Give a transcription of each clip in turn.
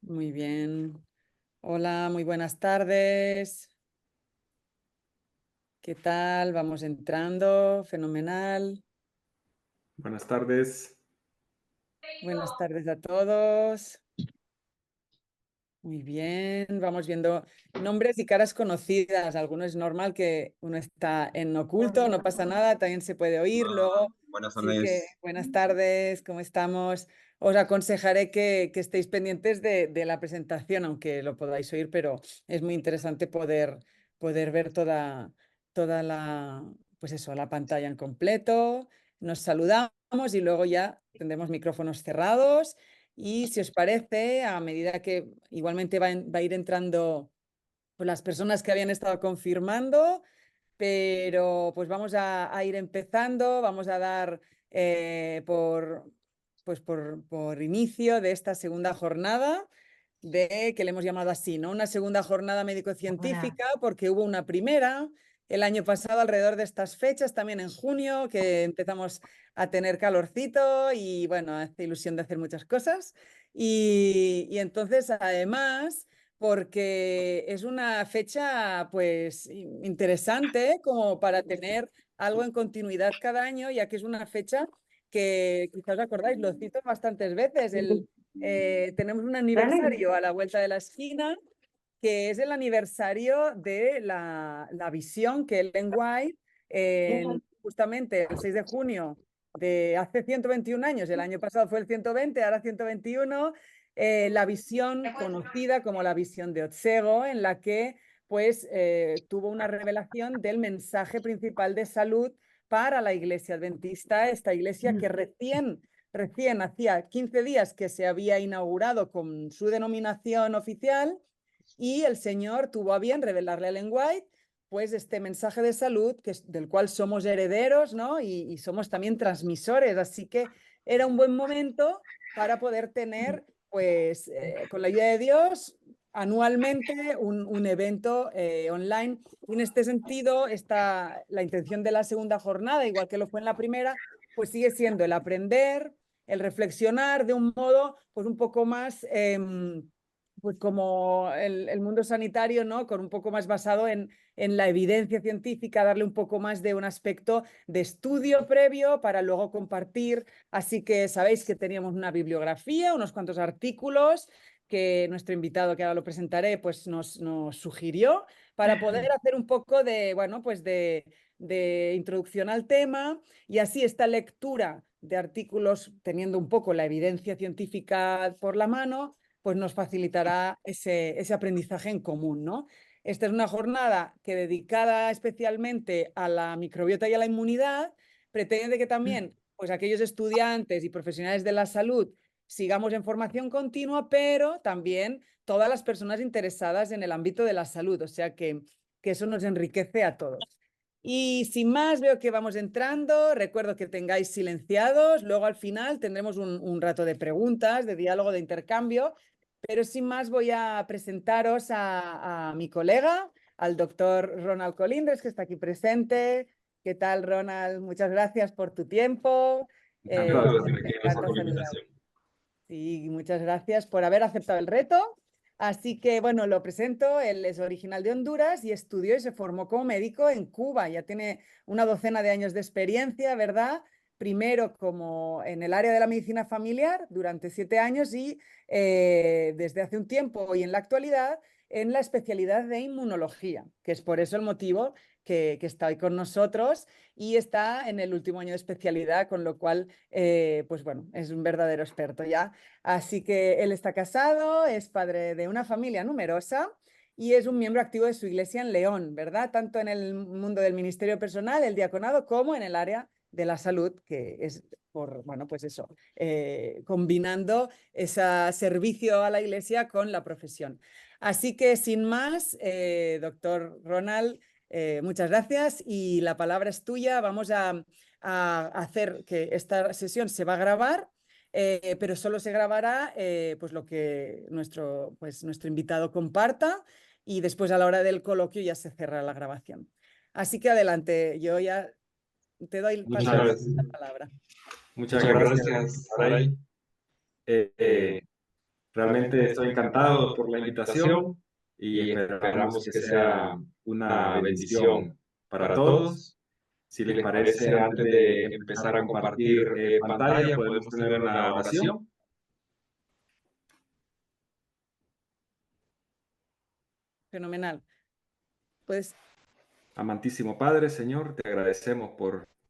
Muy bien. Hola, muy buenas tardes. ¿Qué tal? Vamos entrando. Fenomenal. Buenas tardes. Buenas tardes a todos. Muy bien. Vamos viendo nombres y caras conocidas. Algunos es normal que uno está en oculto, no pasa nada, también se puede oír. Luego, Buenas sí que tardes. buenas tardes, ¿cómo estamos? Os aconsejaré que estéis pendientes de la presentación, aunque lo podáis oír, pero es muy interesante poder ver toda pues eso, la pantalla en completo. Nos saludamos y luego ya tendremos micrófonos cerrados. Y si os parece, a medida que igualmente va a ir entrando pues, las personas que habían estado confirmando, pero pues vamos a ir empezando, vamos a dar por inicio de esta segunda jornada que le hemos llamado así, ¿no? Una segunda jornada médico-científica, porque hubo una primera el año pasado alrededor de estas fechas, también en junio, que empezamos a tener calorcito y bueno, hace ilusión de hacer muchas cosas. Y entonces, además, porque es una fecha pues interesante como para tener algo en continuidad cada año, ya que es una fecha que quizás os acordáis, lo cito bastantes veces, tenemos un aniversario a la vuelta de la esquina, que es el aniversario de la visión que Ellen White, justamente el 6 de junio de hace 121 años, el año pasado fue el 120, ahora 121, la visión conocida como la visión de Otsego, en la que pues tuvo una revelación del mensaje principal de salud para la iglesia adventista, esta iglesia que recién hacía 15 días que se había inaugurado con su denominación oficial, y el Señor tuvo a bien revelarle a Ellen White pues este mensaje de salud del cual somos herederos, ¿no? Y somos también transmisores, así que era un buen momento para poder tener, pues, con la ayuda de Dios, anualmente un evento online. Y en este sentido, la intención de la segunda jornada, igual que lo fue en la primera, pues sigue siendo el aprender, el reflexionar de un modo pues un poco más, pues como el mundo sanitario, ¿no? Con un poco más basado en la evidencia científica, darle un poco más de un aspecto de estudio previo para luego compartir. Así que sabéis que teníamos una bibliografía, unos cuantos artículos que nuestro invitado, que ahora lo presentaré, pues nos sugirió para poder hacer un poco de, bueno, pues de introducción al tema, y así esta lectura de artículos teniendo un poco la evidencia científica por la mano, pues nos facilitará ese aprendizaje en común, ¿no? Esta es una jornada que, dedicada especialmente a la microbiota y a la inmunidad, pretende que también pues aquellos estudiantes y profesionales de la salud sigamos en formación continua, pero también todas las personas interesadas en el ámbito de la salud, o sea que eso nos enriquece a todos. Y sin más, veo que vamos entrando. Recuerdo que tengáis silenciados. Luego al final tendremos un rato de preguntas, de diálogo, de intercambio. Pero sin más, voy a presentaros a mi colega, al doctor Ronald Colindres, que está aquí presente. ¿Qué tal, Ronald? Muchas gracias por tu tiempo. Encantado de estar Me aquí. Gracias encanta por la saludar. invitación. Sí, muchas gracias por haber aceptado el reto. Así que, bueno, lo presento. Él es original de Honduras y estudió y se formó como médico en Cuba. Ya tiene una docena de años de experiencia, ¿verdad? Primero como en el área de la medicina familiar durante 7 años y desde hace un tiempo y en la actualidad en la especialidad de inmunología, que es por eso el motivo que está hoy con nosotros, y está en el último año de especialidad, con lo cual, pues bueno, es un verdadero experto ya. Así que él está casado, es padre de una familia numerosa y es un miembro activo de su iglesia en León, ¿verdad? Tanto en el mundo del ministerio personal, el diaconado, como en el área de la salud, que es por, bueno, pues eso, combinando ese servicio a la iglesia con la profesión. Así que sin más, doctor Ronald, muchas gracias y la palabra es tuya. Vamos a hacer que esta sesión se va a grabar, pero solo se grabará pues lo que nuestro invitado comparta, y después a la hora del coloquio ya se cerrará la grabación. Así que adelante, yo ya te doy paso Muchas, la palabra. Muchas muchas gracias, gracias, Saray. Saray. Eh, Eh, Realmente estoy encantado por la invitación y esperamos que sea una bendición para todos. Si les parece, antes de empezar a compartir pantalla, podemos tener una oración. Fenomenal. Pues, Amantísimo Padre, Señor, te agradecemos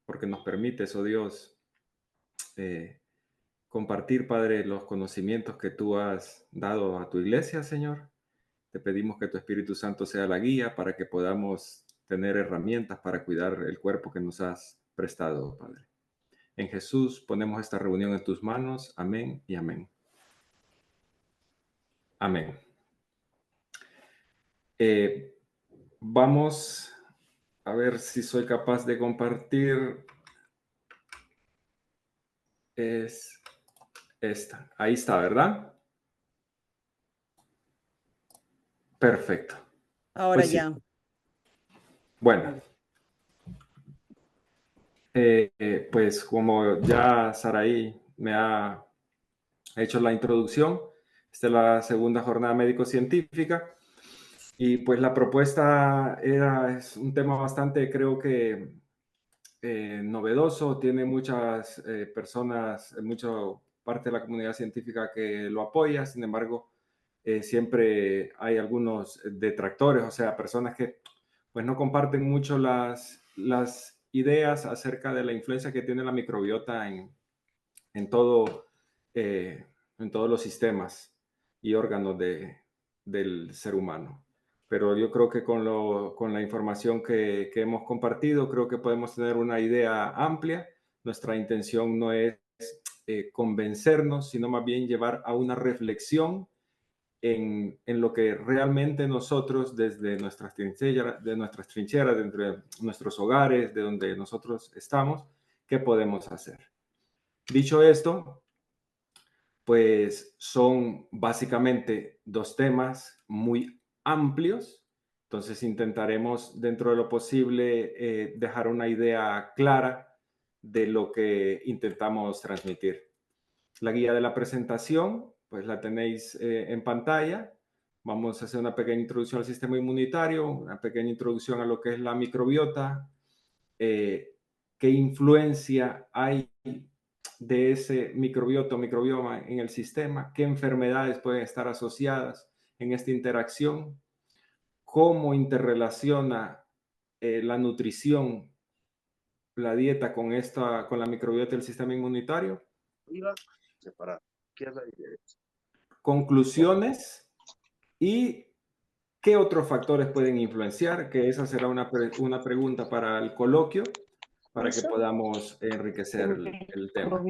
porque nos permites, oh Dios, compartir, Padre, los conocimientos que tú has dado a tu iglesia, Señor. Te pedimos que tu Espíritu Santo sea la guía para que podamos tener herramientas para cuidar el cuerpo que nos has prestado, Padre. En Jesús ponemos esta reunión en tus manos. Amén y amén. Amén. Vamos a ver si soy capaz de compartir. Es esta. Ahí está, ¿verdad? Perfecto. ahora Pues sí. ya. Bueno, pues como ya Saraí me ha hecho la introducción, esta es la segunda jornada médico-científica y pues la propuesta es un tema bastante, creo que novedoso, tiene muchas personas, mucha parte de la comunidad científica que lo apoya, sin embargo, siempre hay algunos detractores, o sea, personas que pues no comparten mucho las ideas acerca de la influencia que tiene la microbiota en todo, en todos los sistemas y órganos del ser humano. Pero yo creo que con la información que hemos compartido, creo que podemos tener una idea amplia. Nuestra intención no es convencernos, sino más bien llevar a una reflexión en lo que realmente nosotros desde nuestras trincheras, dentro de nuestros hogares, de donde nosotros estamos, ¿qué podemos hacer? Dicho esto, pues son básicamente dos temas muy amplios, entonces intentaremos dentro de lo posible dejar una idea clara de lo que intentamos transmitir. La guía de la presentación, pues la tenéis en pantalla. Vamos a hacer una pequeña introducción al sistema inmunitario, una pequeña introducción a lo que es la microbiota, qué influencia hay de ese microbioma en el sistema, qué enfermedades pueden estar asociadas en esta interacción, cómo interrelaciona la nutrición, la dieta con la microbiota del sistema inmunitario. Conclusiones y qué otros factores pueden influenciar, que esa será una pregunta para el coloquio, para que podamos enriquecer el tema.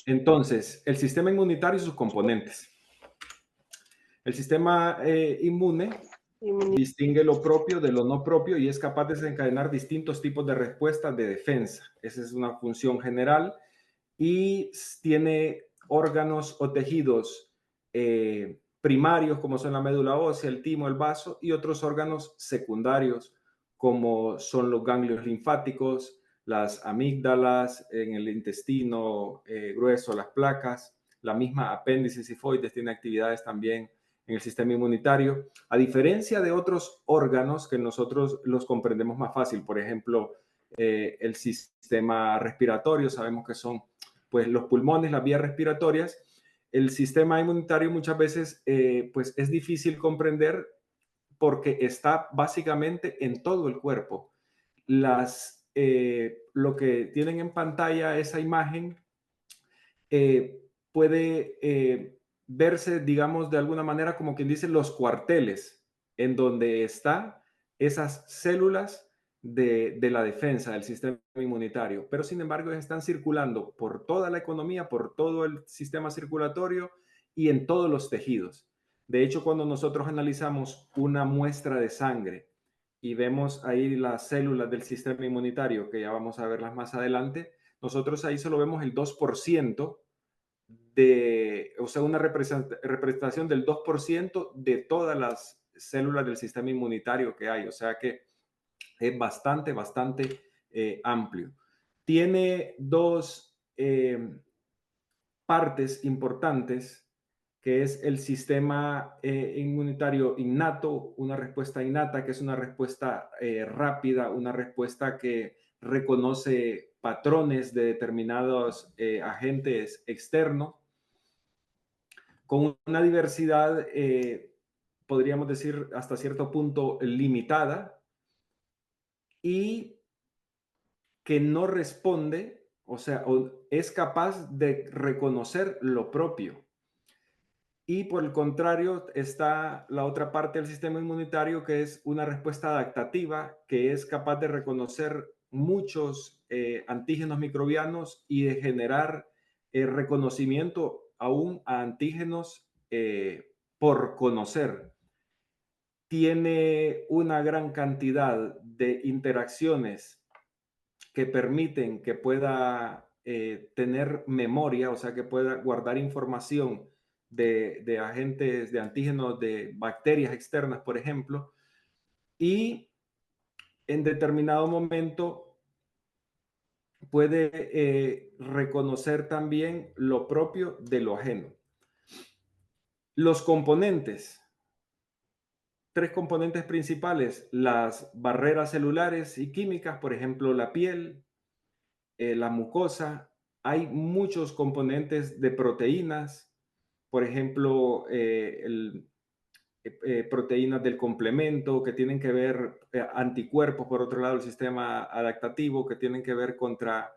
Entonces, el sistema inmunitario y sus componentes. El sistema inmune distingue lo propio de lo no propio y es capaz de desencadenar distintos tipos de respuestas de defensa. Esa es una función general y tiene órganos o tejidos primarios como son la médula ósea, el timo, el vaso y otros órganos secundarios como son los ganglios linfáticos, las amígdalas en el intestino grueso, las placas, la misma apéndice sifoides tiene actividades también en el sistema inmunitario, a diferencia de otros órganos que nosotros los comprendemos más fácil, por ejemplo, el sistema respiratorio, sabemos que son pues los pulmones, las vías respiratorias. El sistema inmunitario muchas veces pues es difícil comprender porque está básicamente en todo el cuerpo. Lo que tienen en pantalla, esa imagen, puede verse, digamos, de alguna manera como quien dice los cuarteles en donde están esas células de la defensa del sistema inmunitario, pero sin embargo están circulando por toda la economía, por todo el sistema circulatorio y en todos los tejidos. De hecho, cuando nosotros analizamos una muestra de sangre y vemos ahí las células del sistema inmunitario, que ya vamos a verlas más adelante, nosotros ahí solo vemos el 2% o sea, una representación del 2% de todas las células del sistema inmunitario que hay. O sea que es bastante, bastante amplio. Tiene dos partes importantes, que es el sistema inmunitario innato, una respuesta innata, que es una respuesta rápida, una respuesta que reconoce patrones de determinados agentes externos, con una diversidad, podríamos decir, hasta cierto punto limitada, y que no responde, o sea, es capaz de reconocer lo propio. Y por el contrario, está la otra parte del sistema inmunitario, que es una respuesta adaptativa, que es capaz de reconocer muchos antígenos microbianos y de generar reconocimiento aún a antígenos por conocer. Tiene una gran cantidad de interacciones que permiten que pueda tener memoria, o sea, que pueda guardar información de agentes, de antígenos, de bacterias externas, por ejemplo, y en determinado momento puede reconocer también lo propio de lo ajeno. Los componentes, tres componentes principales: las barreras celulares y químicas, por ejemplo, la piel, la mucosa. Hay muchos componentes de proteínas, por ejemplo, proteínas del complemento que tienen que ver, anticuerpos, por otro lado, el sistema adaptativo, que tienen que ver contra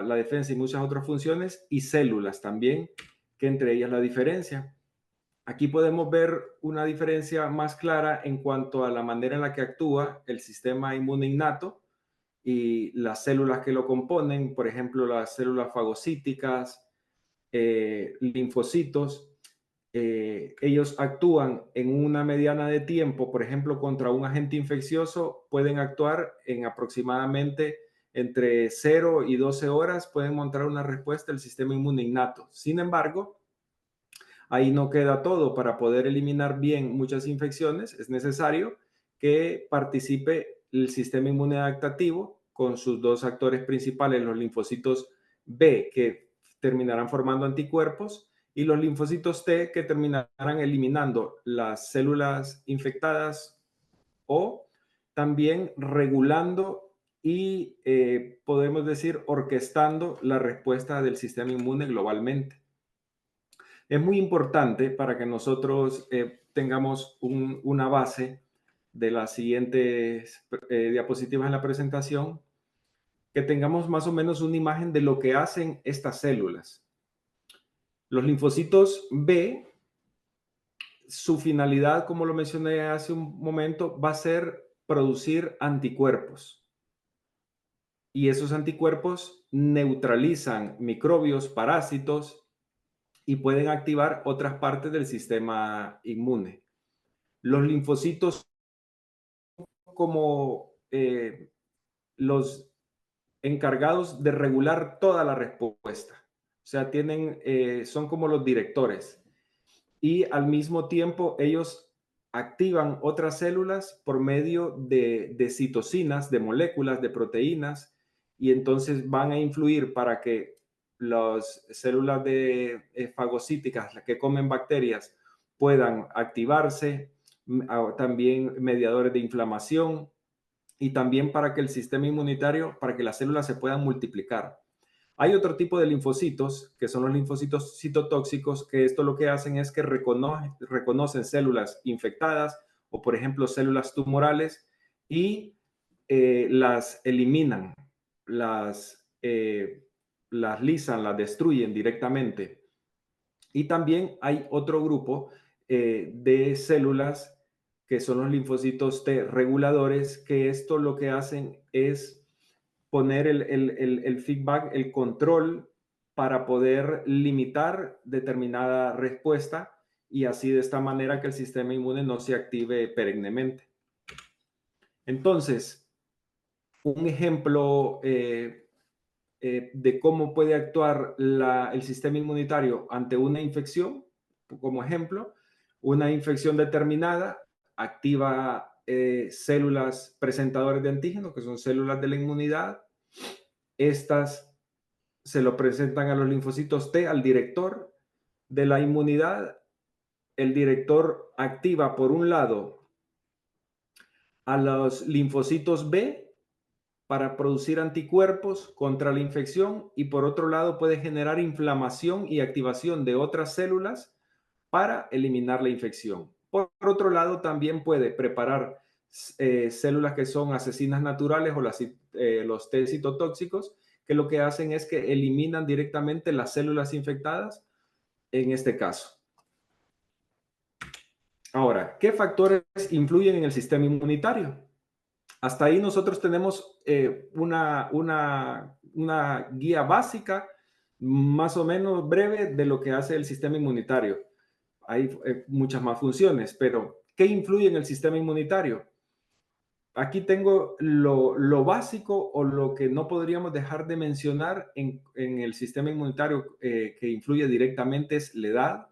la defensa y muchas otras funciones, y células también, que entre ellas la diferencia. Aquí podemos ver una diferencia más clara en cuanto a la manera en la que actúa el sistema inmune innato y las células que lo componen, por ejemplo, las células fagocíticas, linfocitos. Ellos actúan en una mediana de tiempo, por ejemplo, contra un agente infeccioso, pueden actuar en aproximadamente entre 0 y 12 horas, pueden montar una respuesta del sistema inmune innato. Sin embargo, ahí no queda todo. Para poder eliminar bien muchas infecciones, es necesario que participe el sistema inmune adaptativo con sus dos actores principales, los linfocitos B, que terminarán formando anticuerpos, y los linfocitos T, que terminarán eliminando las células infectadas o también regulando y, podemos decir, orquestando la respuesta del sistema inmune globalmente. Es muy importante para que nosotros tengamos una base de las siguientes diapositivas en la presentación, que tengamos más o menos una imagen de lo que hacen estas células. Los linfocitos B, su finalidad, como lo mencioné hace un momento, va a ser producir anticuerpos. Y esos anticuerpos neutralizan microbios, parásitos, y pueden activar otras partes del sistema inmune. Los linfocitos, como los encargados de regular toda la respuesta. O sea, son como los directores. Y al mismo tiempo ellos activan otras células por medio de citocinas, de moléculas, de proteínas, y entonces van a influir para que las células fagocíticas, las que comen bacterias, puedan activarse, también mediadores de inflamación, y también para que el sistema inmunitario, para que las células se puedan multiplicar. Hay otro tipo de linfocitos, que son los linfocitos citotóxicos, que esto lo que hacen es que reconocen células infectadas o, por ejemplo, células tumorales, y las eliminan, las lisan, las destruyen directamente. Y también hay otro grupo de células, que son los linfocitos T reguladores, que esto lo que hacen es poner el feedback, el control, para poder limitar determinada respuesta, y así de esta manera que el sistema inmune no se active perennemente. Entonces, un ejemplo de cómo puede actuar el sistema inmunitario ante una infección, como ejemplo, una infección determinada activa células presentadoras de antígenos, que son células de la inmunidad. Estas se lo presentan a los linfocitos T, al director de la inmunidad. El director activa, por un lado, a los linfocitos B para producir anticuerpos contra la infección, y por otro lado puede generar inflamación y activación de otras células para eliminar la infección. Por otro lado, también puede preparar células que son asesinas naturales, o los T citotóxicos, que lo que hacen es que eliminan directamente las células infectadas en este caso. Ahora, ¿qué factores influyen en el sistema inmunitario? Hasta ahí nosotros tenemos una guía básica, más o menos breve, de lo que hace el sistema inmunitario. Hay muchas más funciones, pero ¿qué influye en el sistema inmunitario? Aquí tengo lo básico, o lo que no podríamos dejar de mencionar en el sistema inmunitario, que influye directamente, es la edad,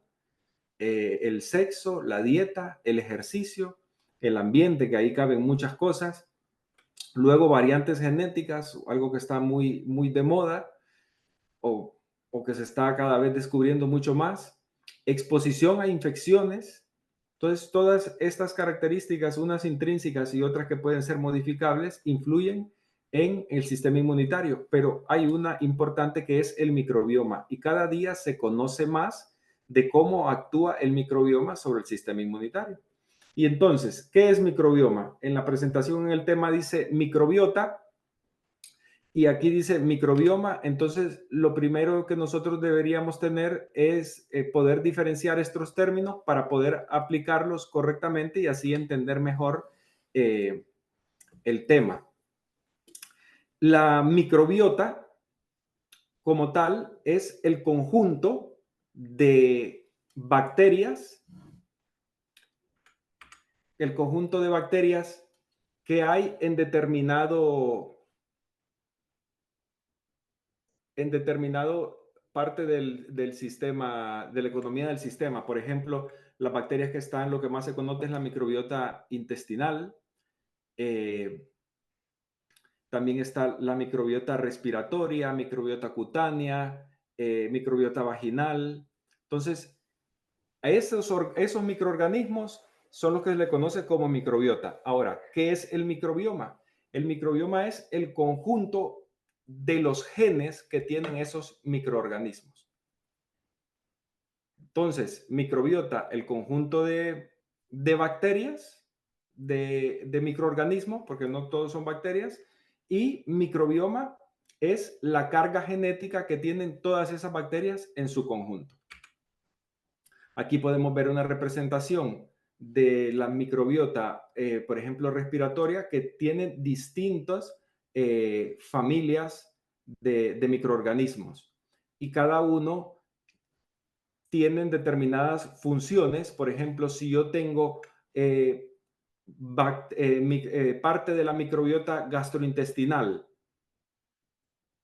el sexo, la dieta, el ejercicio, el ambiente, que ahí caben muchas cosas. Luego, variantes genéticas, algo que está muy, muy de moda, o, o que se está cada vez descubriendo mucho más. Exposición a infecciones. Entonces, todas estas características, unas intrínsecas y otras que pueden ser modificables, influyen en el sistema inmunitario, pero hay una importante, que es el microbioma, y cada día se conoce más de cómo actúa el microbioma sobre el sistema inmunitario. Y entonces, ¿qué es microbioma? En la presentación, en el tema, dice microbiota, y aquí dice microbioma. Entonces, lo primero que nosotros deberíamos tener es poder diferenciar estos términos para poder aplicarlos correctamente y así entender mejor el tema. La microbiota, como tal, es el conjunto de bacterias, que hay en determinado parte del sistema, de la economía del sistema. Por ejemplo, las bacterias que están, lo que más se conoce es la microbiota intestinal. También está la microbiota respiratoria, microbiota cutánea, microbiota vaginal. Entonces, a esos microorganismos son los que se le conoce como microbiota. Ahora, ¿qué es el microbioma? El microbioma es el conjunto de los genes que tienen esos microorganismos. Entonces, microbiota, el conjunto de bacterias, de microorganismos, porque no todos son bacterias, y microbioma es la carga genética que tienen todas esas bacterias en su conjunto. Aquí podemos ver una representación de la microbiota, por ejemplo, respiratoria, que tiene distintas familias de microorganismos, y cada uno tienen determinadas funciones. Por ejemplo, si yo tengo parte de la microbiota gastrointestinal,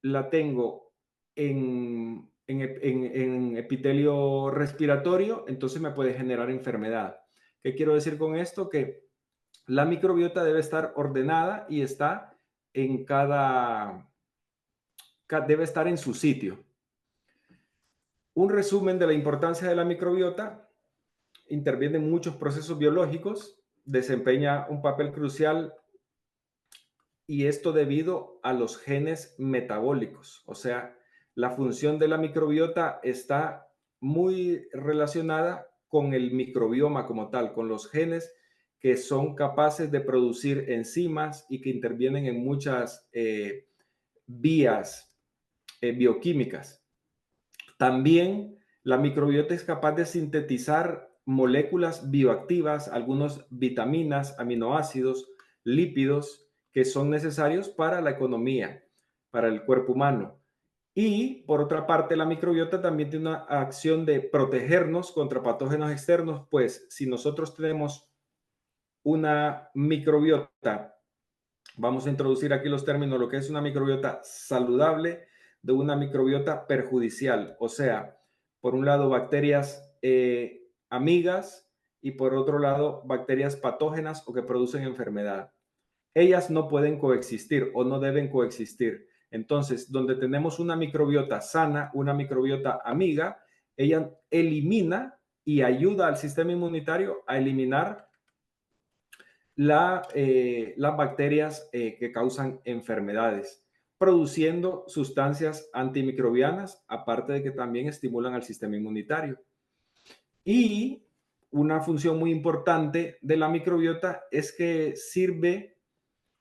la tengo en epitelio respiratorio, entonces me puede generar enfermedad. ¿Qué quiero decir con esto? Que la microbiota debe estar ordenada y está debe estar en su sitio. Un resumen de la importancia de la microbiota: interviene en muchos procesos biológicos, desempeña un papel crucial, y esto debido a los genes metabólicos. O sea, la función de la microbiota está muy relacionada con el microbioma como tal, con los genes que son capaces de producir enzimas y que intervienen en muchas vías bioquímicas. También la microbiota es capaz de sintetizar moléculas bioactivas, algunas vitaminas, aminoácidos, lípidos, que son necesarios para la economía, para el cuerpo humano. Y por otra parte, la microbiota también tiene una acción de protegernos contra patógenos externos, pues si nosotros tenemos una microbiota, vamos a introducir aquí los términos, lo que es una microbiota saludable de una microbiota perjudicial. O sea, por un lado, bacterias amigas, y por otro lado, bacterias patógenas o que producen enfermedad. Ellas no pueden coexistir o no deben coexistir. Entonces, donde tenemos una microbiota sana, una microbiota amiga, ella elimina y ayuda al sistema inmunitario a eliminar las bacterias que causan enfermedades, produciendo sustancias antimicrobianas, aparte de que también estimulan al sistema inmunitario. Y una función muy importante de la microbiota es que sirve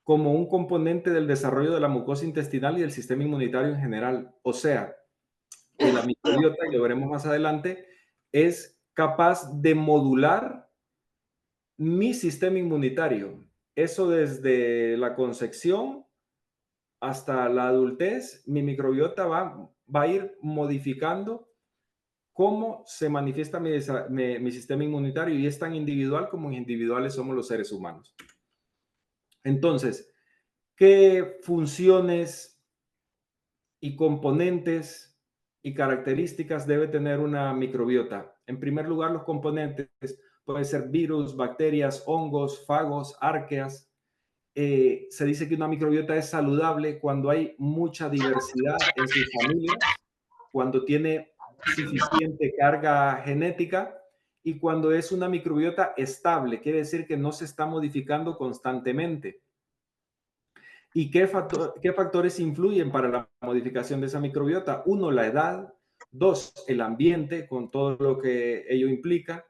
como un componente del desarrollo de la mucosa intestinal y del sistema inmunitario en general. O sea, que la microbiota, y lo veremos más adelante, es capaz de modular mi sistema inmunitario. Eso desde la concepción hasta la adultez, mi microbiota va a ir modificando cómo se manifiesta mi sistema inmunitario, y es tan individual como individuales somos los seres humanos. Entonces, ¿qué funciones y componentes y características debe tener una microbiota? En primer lugar, los componentes pueden ser virus, bacterias, hongos, fagos, arqueas. Se dice que una microbiota es saludable cuando hay mucha diversidad en sus familias, cuando tiene suficiente carga genética y cuando es una microbiota estable, quiere decir que no se está modificando constantemente. ¿Y qué factores influyen para la modificación de esa microbiota? Uno, la edad. Dos, el ambiente, con todo lo que ello implica.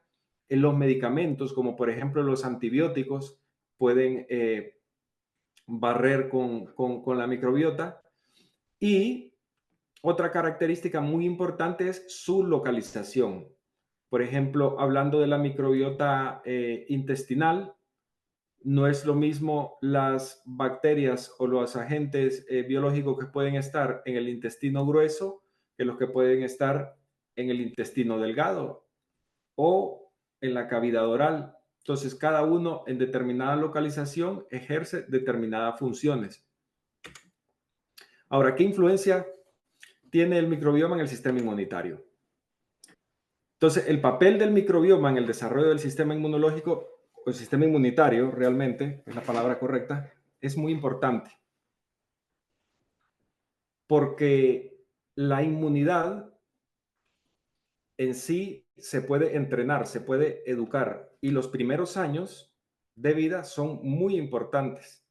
Los medicamentos, como por ejemplo los antibióticos, pueden barrer con la microbiota. Y otra característica muy importante es su localización. Por ejemplo, hablando de la microbiota intestinal, no es lo mismo las bacterias o los agentes biológicos que pueden estar en el intestino grueso que los que pueden estar en el intestino delgado o en la cavidad oral. Entonces, cada uno en determinada localización ejerce determinadas funciones. Ahora, ¿qué influencia tiene el microbioma en el sistema inmunitario? Entonces, el papel del microbioma en el desarrollo del sistema inmunológico, o el sistema inmunitario, realmente, es la palabra correcta, es muy importante. Porque la inmunidad en sí se puede entrenar, se puede educar, y los primeros años de vida son muy importantes.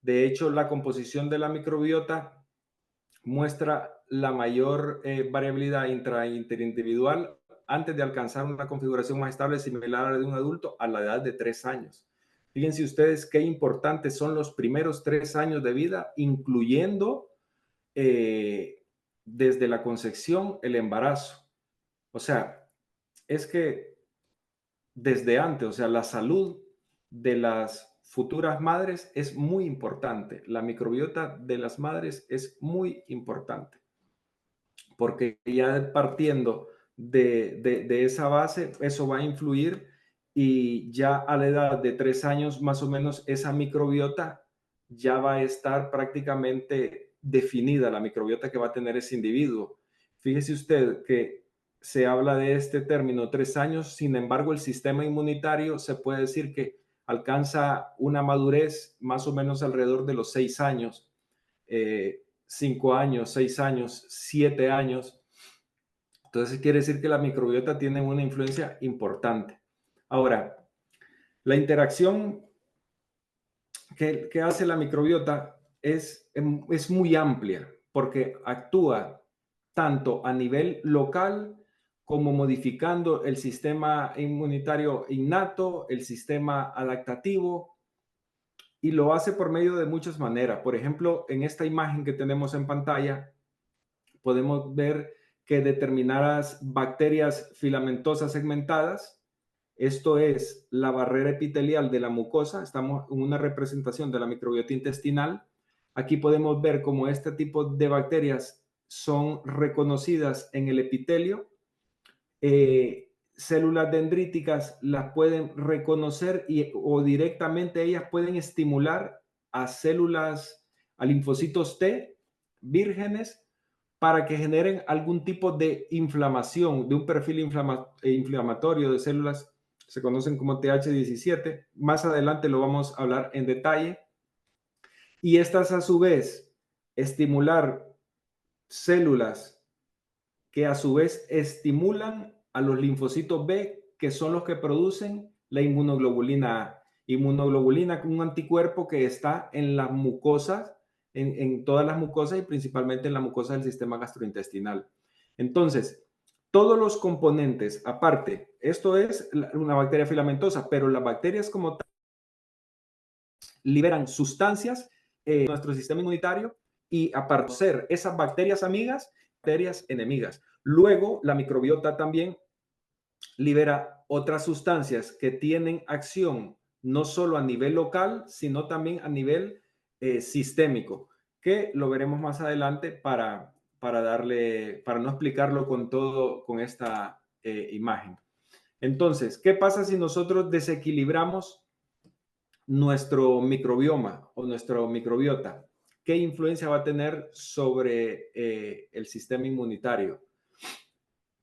De hecho, la composición de la microbiota muestra la mayor variabilidad interindividual antes de alcanzar una configuración más estable similar a la de un adulto a la edad de 3 años. Fíjense ustedes qué importantes son los primeros 3 años de vida, incluyendo desde la concepción, el embarazo. O sea, es que desde antes, o sea, la salud de las futuras madres es muy importante. La microbiota de las madres es muy importante, porque ya partiendo de esa base, eso va a influir, y ya a la edad de 3 años más o menos esa microbiota ya va a estar prácticamente definida, la microbiota que va a tener ese individuo. Fíjese usted que se habla de este término 3 años, sin embargo el sistema inmunitario se puede decir que alcanza una madurez más o menos alrededor de los 6 años. 5 años, 6 años, 7 años. Entonces quiere decir que la microbiota tiene una influencia importante. Ahora, la interacción que hace la microbiota es muy amplia, porque actúa tanto a nivel local como modificando el sistema inmunitario innato, el sistema adaptativo, y lo hace por medio de muchas maneras. Por ejemplo, en esta imagen que tenemos en pantalla, podemos ver que determinadas bacterias filamentosas segmentadas, esto es la barrera epitelial de la mucosa, estamos en una representación de la microbiota intestinal. Aquí podemos ver cómo este tipo de bacterias son reconocidas en el epitelio. Células dendríticas las pueden reconocer o directamente ellas pueden estimular a células, a linfocitos T vírgenes, para que generen algún tipo de inflamación, de un perfil inflamatorio de células, se conocen como TH17. Más adelante lo vamos a hablar en detalle. Y estas a su vez estimular células que a su vez estimulan a los linfocitos B, que son los que producen la inmunoglobulina A. Inmunoglobulina, un anticuerpo que está en las mucosas, en todas las mucosas y principalmente en la mucosa del sistema gastrointestinal. Entonces, todos los componentes, aparte, esto es una bacteria filamentosa, pero las bacterias como tal liberan sustancias en nuestro sistema inmunitario y aparte de ser esas bacterias amigas, bacterias enemigas. Luego, la microbiota también libera otras sustancias que tienen acción no solo a nivel local, sino también a nivel sistémico, que lo veremos más adelante para no explicarlo con todo, con esta imagen. Entonces, ¿qué pasa si nosotros desequilibramos nuestro microbioma o nuestro microbiota? ¿Qué influencia va a tener sobre el sistema inmunitario?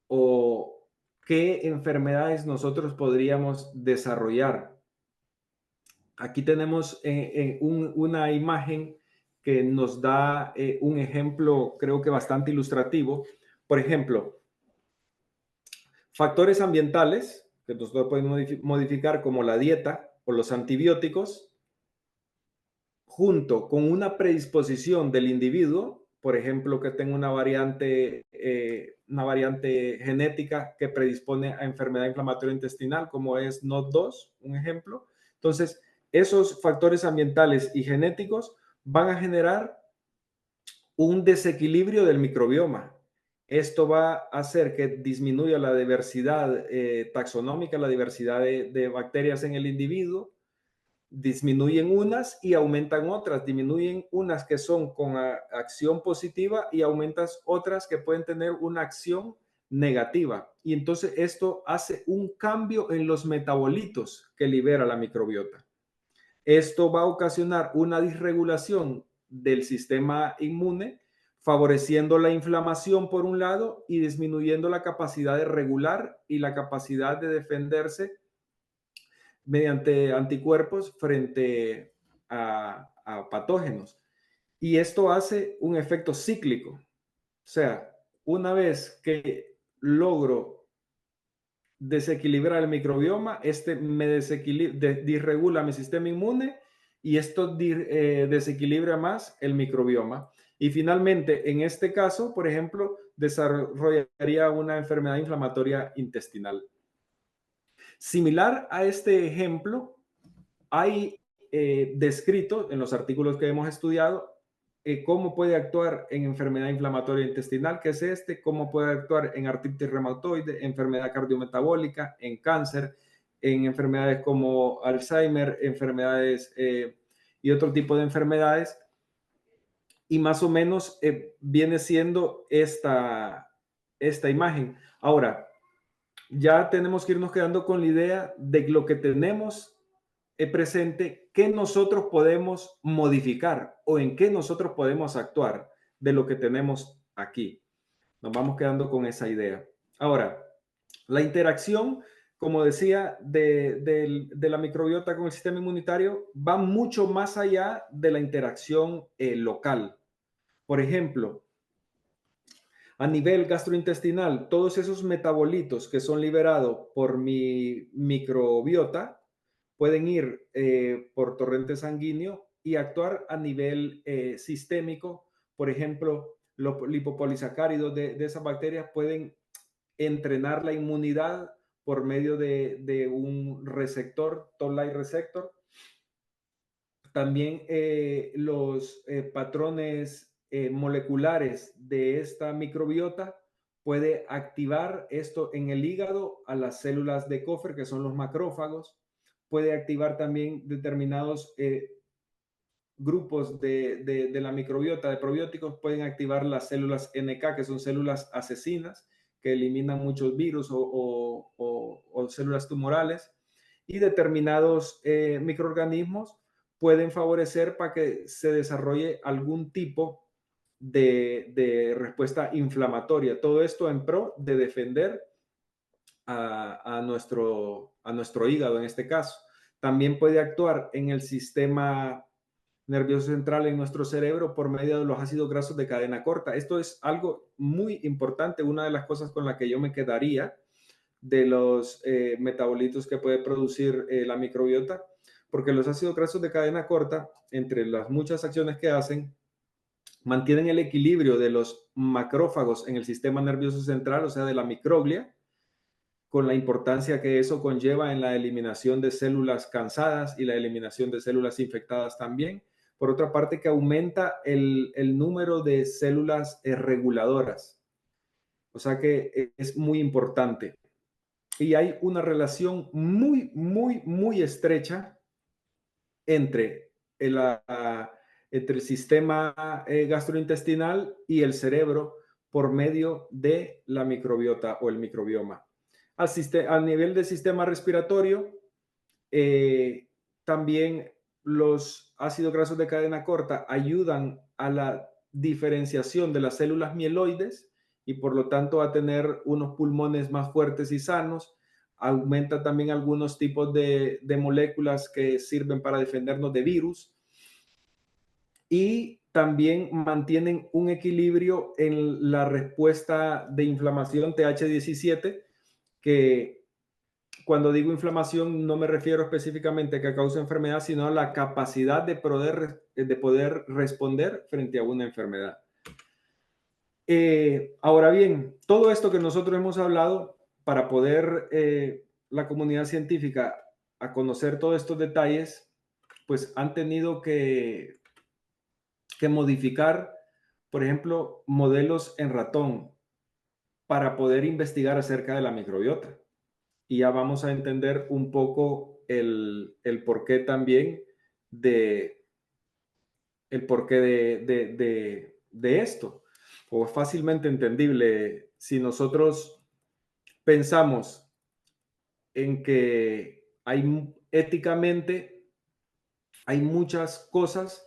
¿O qué enfermedades nosotros podríamos desarrollar? Aquí tenemos una imagen que nos da un ejemplo, creo que bastante ilustrativo. Por ejemplo, factores ambientales que nosotros podemos modificar, como la dieta o los antibióticos, junto con una predisposición del individuo, por ejemplo, que tenga una variante genética que predispone a enfermedad inflamatoria intestinal, como es NOD2, un ejemplo. Entonces, esos factores ambientales y genéticos van a generar un desequilibrio del microbioma. Esto va a hacer que disminuya la diversidad taxonómica, la diversidad de bacterias en el individuo. Disminuyen unas y aumentan otras, disminuyen unas que son con acción positiva y aumentas otras que pueden tener una acción negativa. Y entonces esto hace un cambio en los metabolitos que libera la microbiota. Esto va a ocasionar una disregulación del sistema inmune, favoreciendo la inflamación por un lado y disminuyendo la capacidad de regular y la capacidad de defenderse mediante anticuerpos frente a patógenos. Y esto hace un efecto cíclico. O sea, una vez que logro desequilibrar el microbioma, me disregula mi sistema inmune y esto desequilibra más el microbioma. Y finalmente, en este caso, por ejemplo, desarrollaría una enfermedad inflamatoria intestinal. Similar a este ejemplo, hay descrito en los artículos que hemos estudiado cómo puede actuar en enfermedad inflamatoria intestinal, que es cómo puede actuar en artritis reumatoide, enfermedad cardiometabólica, en cáncer, en enfermedades como Alzheimer, enfermedades y otro tipo de enfermedades. Y más o menos viene siendo esta imagen. Ahora, ya tenemos que irnos quedando con la idea de lo que tenemos presente, qué nosotros podemos modificar o en qué nosotros podemos actuar de lo que tenemos aquí. Nos vamos quedando con esa idea. Ahora, la interacción, como decía, de la microbiota con el sistema inmunitario va mucho más allá de la interacción local. Por ejemplo, a nivel gastrointestinal, todos esos metabolitos que son liberados por mi microbiota pueden ir por torrente sanguíneo y actuar a nivel sistémico. Por ejemplo, los lipopolisacáridos de esas bacterias pueden entrenar la inmunidad por medio de un receptor, toll-like receptor. También los patrones moleculares de esta microbiota puede activar esto en el hígado a las células de Kupffer, que son los macrófagos. Puede activar también determinados grupos de la microbiota, de probióticos, pueden activar las células NK, que son células asesinas, que eliminan muchos virus o células tumorales. Y determinados microorganismos pueden favorecer para que se desarrolle algún tipo de respuesta inflamatoria. Todo esto en pro de defender a nuestro hígado en este caso. También puede actuar en el sistema nervioso central en nuestro cerebro por medio de los ácidos grasos de cadena corta. Esto es algo muy importante, una de las cosas con la que yo me quedaría de los metabolitos que puede producir la microbiota, porque los ácidos grasos de cadena corta, entre las muchas acciones que hacen, mantienen el equilibrio de los macrófagos en el sistema nervioso central, o sea, de la microglia, con la importancia que eso conlleva en la eliminación de células cansadas y la eliminación de células infectadas también. Por otra parte, que aumenta el número de células reguladoras. O sea que es muy importante. Y hay una relación muy estrecha entre entre el sistema gastrointestinal y el cerebro por medio de la microbiota o el microbioma. A nivel del sistema respiratorio, también los ácidos grasos de cadena corta ayudan a la diferenciación de las células mieloides y por lo tanto a tener unos pulmones más fuertes y sanos. Aumenta también algunos tipos de moléculas que sirven para defendernos de virus y también mantienen un equilibrio en la respuesta de inflamación TH17, que cuando digo inflamación no me refiero específicamente a que causa enfermedad, sino a la capacidad de poder responder frente a una enfermedad. Ahora bien, todo esto que nosotros hemos hablado, para poder la comunidad científica a conocer todos estos detalles, pues han tenido que modificar, por ejemplo, modelos en ratón para poder investigar acerca de la microbiota. Y ya vamos a entender un poco el porqué también el porqué de esto. O es fácilmente entendible si nosotros pensamos en que éticamente hay muchas cosas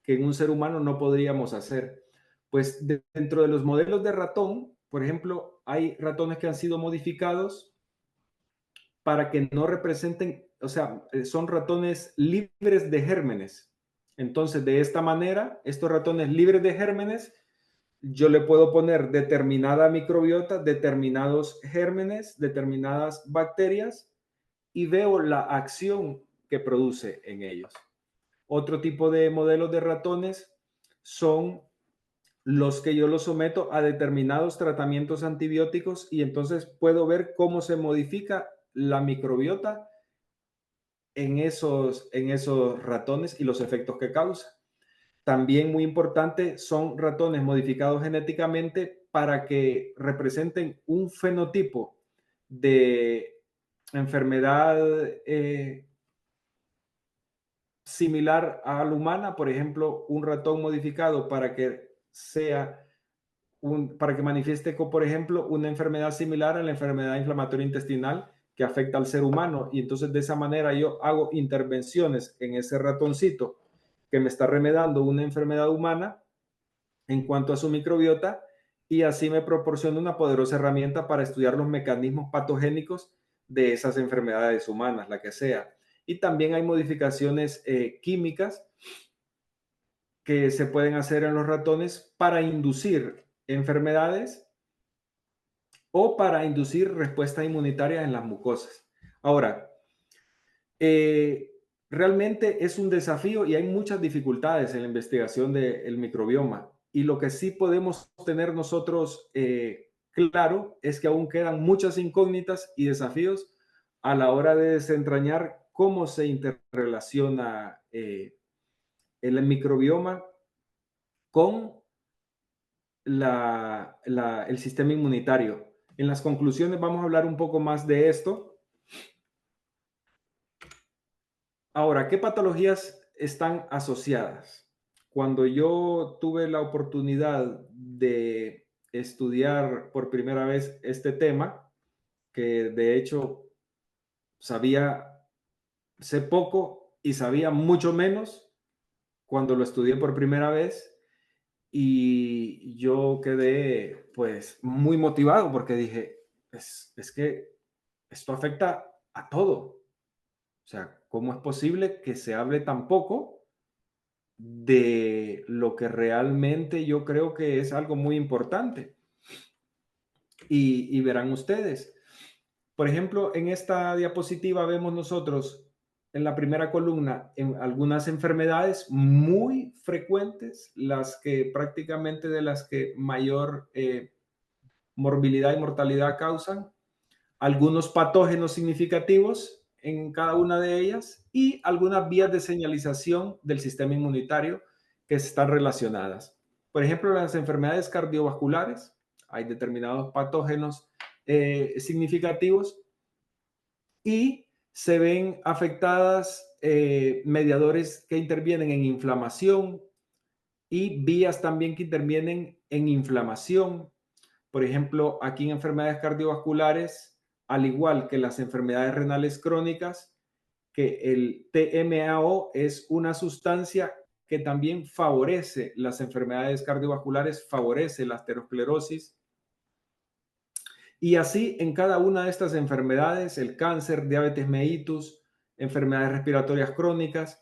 que en un ser humano no podríamos hacer. Pues dentro de los modelos de ratón, por ejemplo, hay ratones que han sido modificados para que no representen, o sea, son ratones libres de gérmenes. Entonces, de esta manera, estos ratones libres de gérmenes, yo le puedo poner determinada microbiota, determinados gérmenes, determinadas bacterias y veo la acción que produce en ellos. Otro tipo de modelos de ratones son los que yo los someto a determinados tratamientos antibióticos y entonces puedo ver cómo se modifica la microbiota en esos ratones y los efectos que causa. También muy importante son ratones modificados genéticamente para que representen un fenotipo de enfermedad similar a la humana, por ejemplo, un ratón modificado para que para que manifieste, por ejemplo, una enfermedad similar a la enfermedad inflamatoria intestinal que afecta al ser humano. Y entonces de esa manera yo hago intervenciones en ese ratoncito que me está remediando una enfermedad humana en cuanto a su microbiota y así me proporciona una poderosa herramienta para estudiar los mecanismos patogénicos de esas enfermedades humanas, la que sea. Y también hay modificaciones químicas que se pueden hacer en los ratones para inducir enfermedades o para inducir respuesta inmunitaria en las mucosas. Ahora, realmente es un desafío y hay muchas dificultades en la investigación del microbioma. Y lo que sí podemos tener nosotros claro es que aún quedan muchas incógnitas y desafíos a la hora de desentrañar cómo se interrelaciona el microbioma con el sistema inmunitario. En las conclusiones vamos a hablar un poco más de esto. Ahora, ¿qué patologías están asociadas? Cuando yo tuve la oportunidad de estudiar por primera vez este tema, que de hecho sé poco y sabía mucho menos cuando lo estudié por primera vez, y yo quedé pues muy motivado porque dije, es que esto afecta a todo. O sea, ¿cómo es posible que se hable tan poco de lo que realmente yo creo que es algo muy importante. Y verán ustedes, por ejemplo, en esta diapositiva vemos nosotros en la primera columna en algunas enfermedades muy frecuentes, las que prácticamente de las que mayor morbilidad y mortalidad causan, algunos patógenos significativos en cada una de ellas y algunas vías de señalización del sistema inmunitario que están relacionadas. Por ejemplo, las enfermedades cardiovasculares, hay determinados patógenos significativos y se ven afectadas mediadores que intervienen en inflamación y vías también que intervienen en inflamación. Por ejemplo, aquí en enfermedades cardiovasculares, al igual que las enfermedades renales crónicas, que el TMAO es una sustancia que también favorece las enfermedades cardiovasculares, favorece la aterosclerosis. Y así en cada una de estas enfermedades, el cáncer, diabetes mellitus, enfermedades respiratorias crónicas,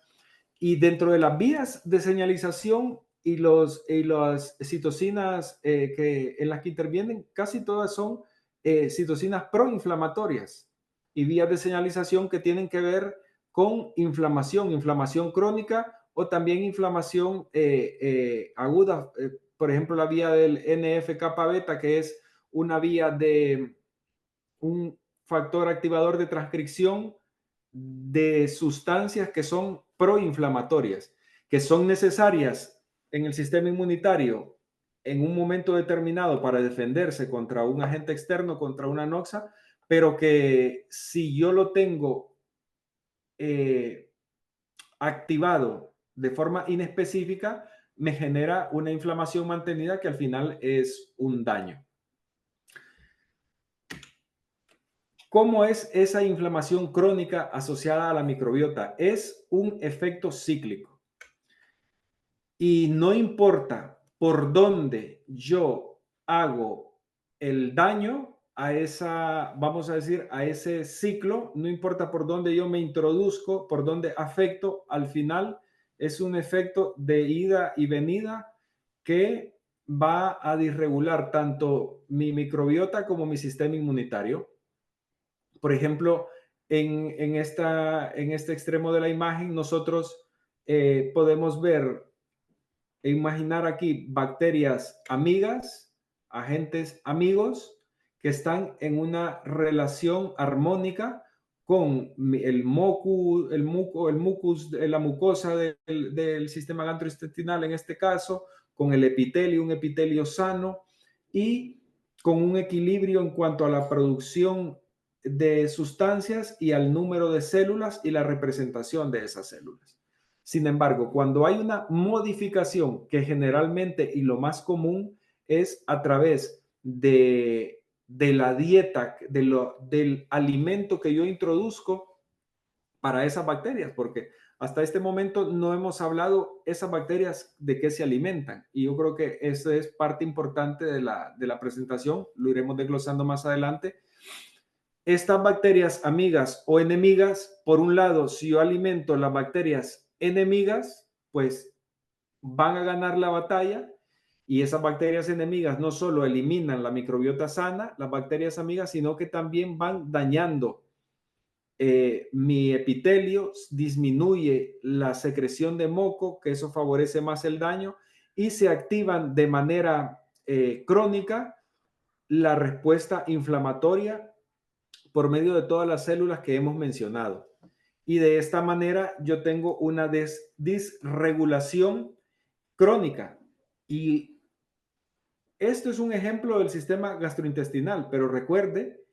y dentro de las vías de señalización y las citocinas en las que intervienen, casi todas son citocinas proinflamatorias y vías de señalización que tienen que ver con inflamación, inflamación crónica o también inflamación aguda. Por ejemplo, la vía del NF-kappa beta, que es una vía de un factor activador de transcripción de sustancias que son proinflamatorias, que son necesarias en el sistema inmunitario en un momento determinado para defenderse contra un agente externo, contra una noxa, pero que si yo lo tengo eh, activado de forma inespecífica, me genera una inflamación mantenida que al final es un daño. ¿Cómo es esa inflamación crónica asociada a la microbiota? Es un efecto cíclico. Y no importa por dónde yo hago el daño a esa, vamos a decir, a ese ciclo, no importa por dónde yo me introduzco, por dónde afecto, al final es un efecto de ida y venida que va a disregular tanto mi microbiota como mi sistema inmunitario. Por ejemplo, en este extremo de la imagen, nosotros podemos ver e imaginar aquí bacterias amigas, agentes amigos, que están en una relación armónica con el mucus, la mucosa del sistema gastrointestinal en este caso, con el epitelio, un epitelio sano y con un equilibrio en cuanto a la producción de sustancias y al número de células y la representación de esas células. Sin embargo, cuando hay una modificación que generalmente y lo más común es a través de la dieta, del alimento que yo introduzco para esas bacterias, porque hasta este momento no hemos hablado esas bacterias de qué se alimentan. Y yo creo que eso es parte importante de la presentación, lo iremos desglosando más adelante. Estas bacterias amigas o enemigas, por un lado, si yo alimento las bacterias enemigas, pues van a ganar la batalla y esas bacterias enemigas no solo eliminan la microbiota sana, las bacterias amigas, sino que también van dañando mi epitelio, disminuye la secreción de moco, que eso favorece más el daño, y se activan de manera crónica la respuesta inflamatoria por medio de todas las células que hemos mencionado. Y de esta manera yo tengo una disregulación crónica. Y esto es un ejemplo del sistema gastrointestinal, pero recuerde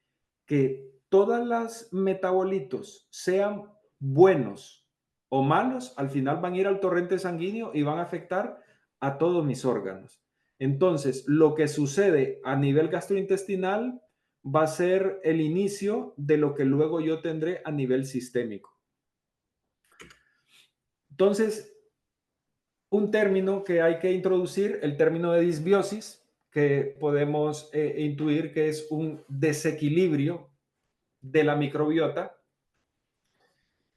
que todos los metabolitos, sean buenos o malos, al final van a ir al torrente sanguíneo y van a afectar a todos mis órganos. Entonces, lo que sucede a nivel gastrointestinal va a ser el inicio de lo que luego yo tendré a nivel sistémico. Entonces, un término que hay que introducir, el término de disbiosis, que podemos intuir que es un desequilibrio de la microbiota.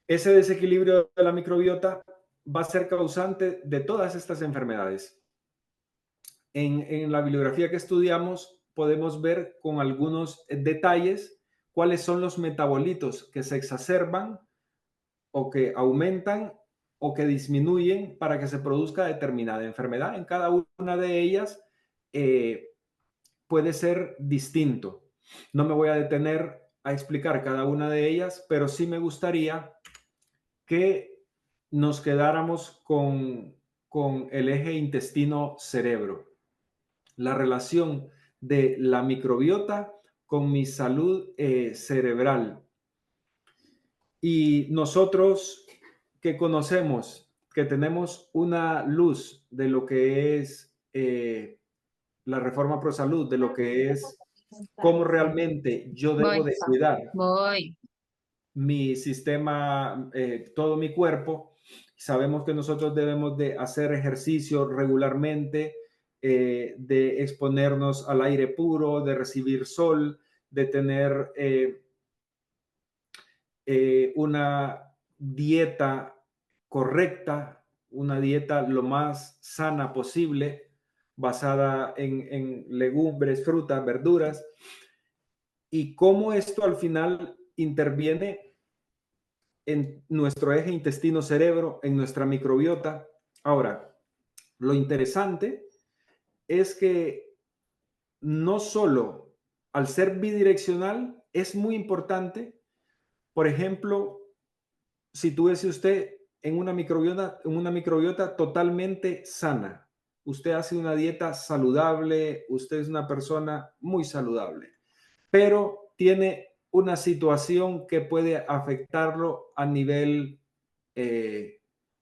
Ese desequilibrio de la microbiota va a ser causante de todas estas enfermedades. En la bibliografía que estudiamos podemos ver con algunos detalles cuáles son los metabolitos que se exacerban o que aumentan o que disminuyen para que se produzca determinada enfermedad. En cada una de ellas puede ser distinto. No me voy a detener a explicar cada una de ellas, pero sí me gustaría que nos quedáramos con el eje intestino-cerebro, la relación de la microbiota con mi salud cerebral. Y nosotros que conocemos, que tenemos una luz de lo que es la reforma pro salud, de lo que es cómo realmente yo debo de cuidar mi sistema, todo mi cuerpo. Sabemos que nosotros debemos de hacer ejercicio regularmente, de exponernos al aire puro, de recibir sol, de tener una dieta correcta, una dieta lo más sana posible, basada en legumbres, frutas, verduras, y cómo esto al final interviene en nuestro eje intestino-cerebro, en nuestra microbiota. Ahora, lo interesante es que no solo al ser bidireccional, es muy importante, por ejemplo, sitúese usted en una microbiota totalmente sana. Usted hace una dieta saludable, usted es una persona muy saludable, pero tiene una situación que puede afectarlo a nivel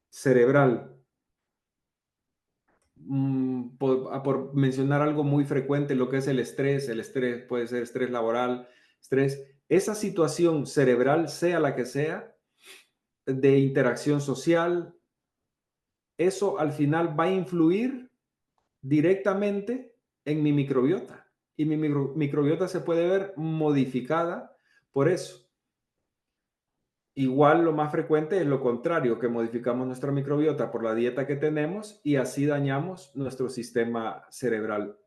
cerebral. Por mencionar algo muy frecuente, lo que es el estrés puede ser estrés laboral, esa situación cerebral, sea la que sea, de interacción social, eso al final va a influir directamente en mi microbiota. Y mi microbiota se puede ver modificada por eso. Igual lo más frecuente es lo contrario, que modificamos nuestra microbiota por la dieta que tenemos y así dañamos nuestro sistema cerebral.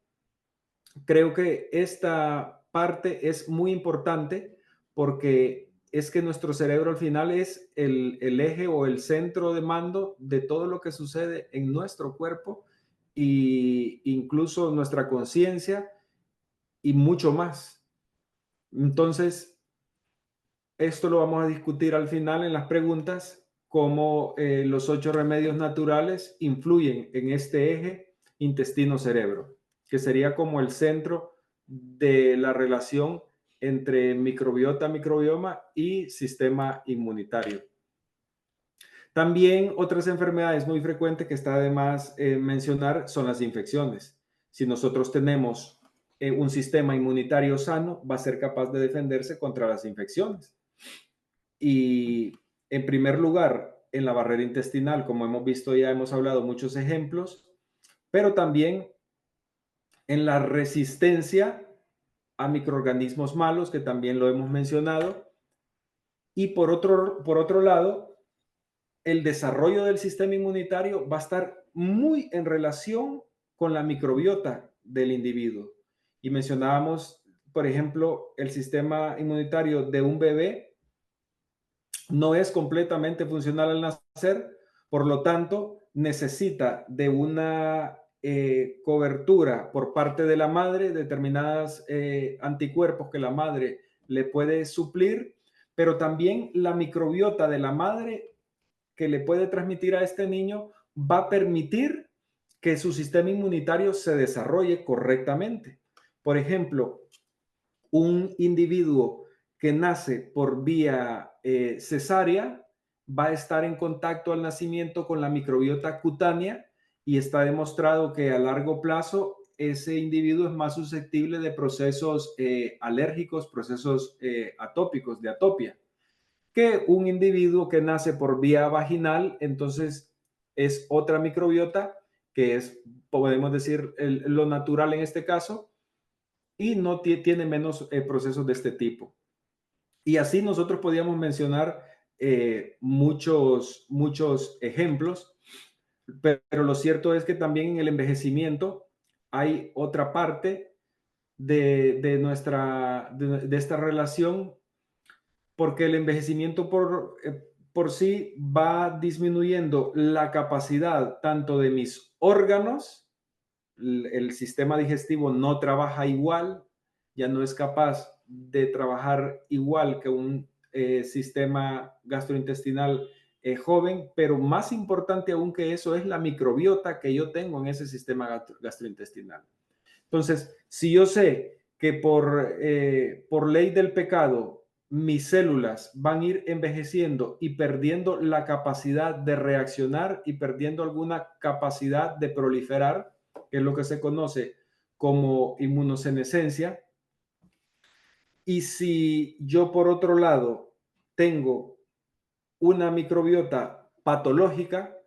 Creo que esta parte es muy importante porque es que nuestro cerebro al final es el eje o el centro de mando de todo lo que sucede en nuestro cuerpo e incluso nuestra conciencia y mucho más. Entonces, esto lo vamos a discutir al final en las preguntas, cómo los 8 remedios naturales influyen en este eje intestino-cerebro, que sería como el centro de la relación entre microbiota, microbioma y sistema inmunitario. También otras enfermedades muy frecuentes que está de más mencionar son las infecciones. Si nosotros tenemos un sistema inmunitario sano, va a ser capaz de defenderse contra las infecciones. Y en primer lugar, en la barrera intestinal, como hemos visto, ya hemos hablado muchos ejemplos, pero también en la resistencia a microorganismos malos, que también lo hemos mencionado. Y por otro lado, el desarrollo del sistema inmunitario va a estar muy en relación con la microbiota del individuo. Y mencionábamos, por ejemplo, el sistema inmunitario de un bebé no es completamente funcional al nacer, por lo tanto, necesita de una cobertura por parte de la madre, determinados anticuerpos que la madre le puede suplir, pero también la microbiota de la madre que le puede transmitir a este niño va a permitir que su sistema inmunitario se desarrolle correctamente. Por ejemplo, un individuo que nace por vía cesárea va a estar en contacto al nacimiento con la microbiota cutánea y está demostrado que a largo plazo ese individuo es más susceptible de procesos alérgicos, procesos atópicos, de atopia, que un individuo que nace por vía vaginal. Entonces es otra microbiota que es, podemos decir, lo natural en este caso, y no tiene menos procesos de este tipo. Y así nosotros podíamos mencionar muchos ejemplos, pero lo cierto es que también en el envejecimiento hay otra parte de esta relación, porque el envejecimiento por sí va disminuyendo la capacidad tanto de mis órganos, el sistema digestivo no trabaja igual, ya no es capaz de trabajar igual que un sistema gastrointestinal joven, pero más importante aún que eso es la microbiota que yo tengo en ese sistema gastrointestinal. Entonces, si yo sé que por ley del pecado mis células van a ir envejeciendo y perdiendo la capacidad de reaccionar y perdiendo alguna capacidad de proliferar, que es lo que se conoce como inmunosenescencia, y si yo por otro lado tengo una microbiota patológica,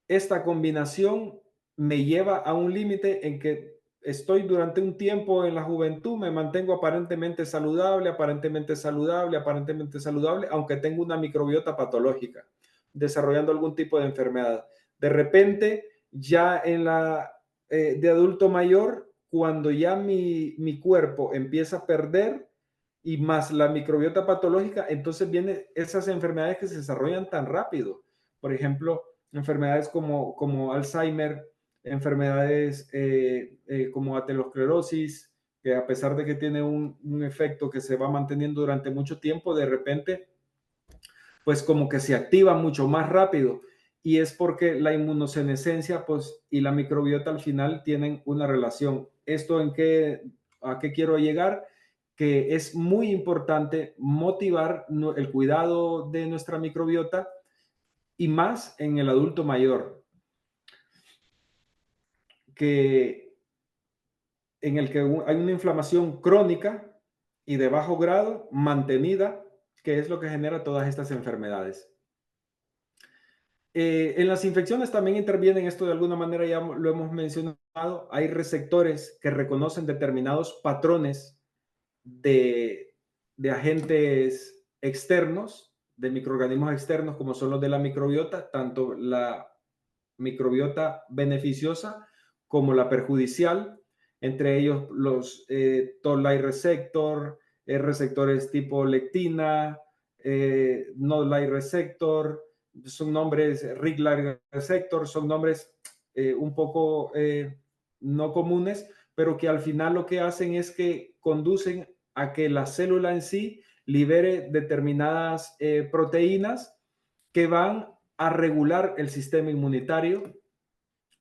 esta combinación me lleva a un límite en que estoy durante un tiempo en la juventud, me mantengo aparentemente saludable, aunque tengo una microbiota patológica, desarrollando algún tipo de enfermedad. De repente, ya de adulto mayor, cuando ya mi cuerpo empieza a perder y más la microbiota patológica, entonces vienen esas enfermedades que se desarrollan tan rápido. Por ejemplo, enfermedades como Alzheimer, enfermedades como aterosclerosis, que a pesar de que tiene un efecto que se va manteniendo durante mucho tiempo, de repente, pues como que se activa mucho más rápido. Y es porque la inmunosenescencia pues, y la microbiota al final tienen una relación. ¿Esto a qué quiero llegar? Que es muy importante motivar el cuidado de nuestra microbiota y más en el adulto mayor, en el que hay una inflamación crónica y de bajo grado mantenida, que es lo que genera todas estas enfermedades. En las infecciones también intervienen esto de alguna manera, ya lo hemos mencionado, hay receptores que reconocen determinados patrones de agentes externos, de microorganismos externos, como son los de la microbiota, tanto la microbiota beneficiosa como la perjudicial, entre ellos los toll-like receptor, receptores tipo lectina, node-like receptor, son nombres, Rig-like receptor, son nombres un poco no comunes, pero que al final lo que hacen es que conducen a que la célula en sí libere determinadas proteínas que van a regular el sistema inmunitario